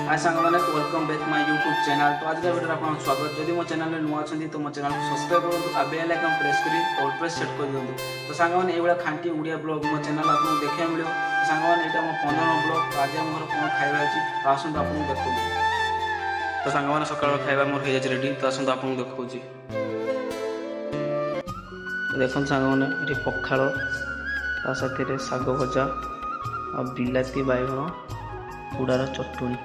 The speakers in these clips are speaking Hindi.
हाय सांग मैंने welcome back my YouTube channel. तो आज का वीडियो आपको स्वागत। जदि मो चैनल में नुआ अच्छी तो मो चैनल को सब्सक्राइब करूँ आ बेल आइकन प्रेस करी ऑल पे सेट कर दिंतु। तो सांग मैंने ये खांटी उड़िया ब्लॉग मो चैनल आपको देखा मिले। तो सांग मैंने यहाँ मो 15 ब्लॉग। तो आज आम घर कौन खाଇବା अच्छी तो आसतु आपको देखो। तो सांग मैंने सकाल खाଇବା मोर हो रेडी। तो आसतु आपको देखा देखो सांग मैंने ये पखाड़ साथी शाग भजा आ बिलाती बैगण उड़ार चटुणी।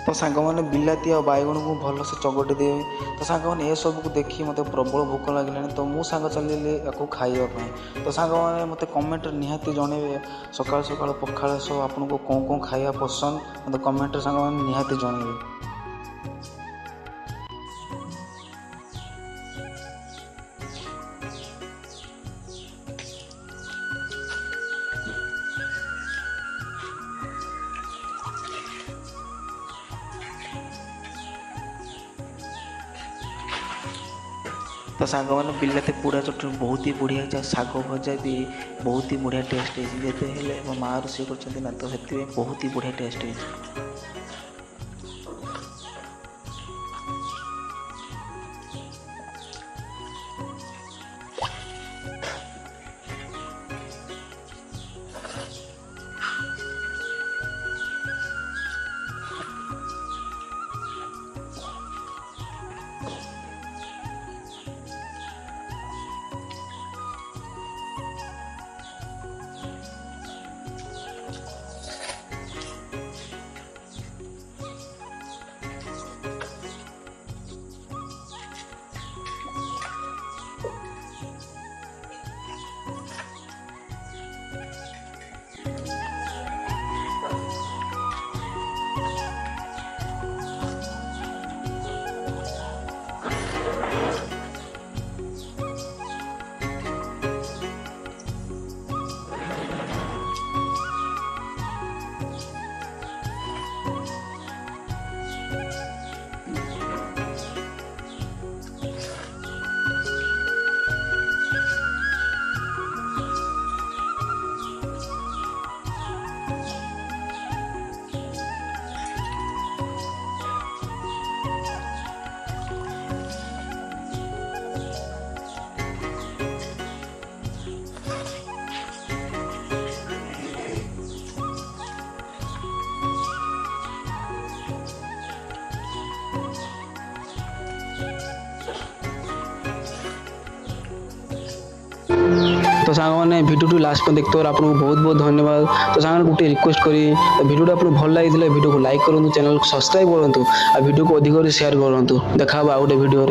तो सांग मैंने बिलाती आ बैगण को भलसे चगटी दे। तो सांग मैंने ये सब को देखी मत प्रबल भोक लगे। तो मु सांग चलिए या खाइबापी। तो सांग मैंने मत कमेंट निहाती जनइबे सकाल सकाल पखाड़ सब आपको कौन कौन खाଇବା पसंद मत कमेंट सांग मैंने निहाती जनइबे। तो सांग मैंने बिलाती पोड़ा चटनी बहुत ही बढ़िया। शाग भजा भी बहुत ही बढ़िया टेस्ट है। मो माँ रोषे कर तो से बहुत ही बढ़िया टेस्ट है। तो सांग मैंने भिडियो लास्ट पर देखते आपको बहुत बहुत धन्यवाद। तो सांग गोटे रिक्वेस्ट करी भिडियो आपको भल लगी भिडियो को लाइक करूँ, चैनल को सब्सक्राइब करूँ, आ भिडियो को अधिक शेयर करूँ। देखा गोटे भिडियो।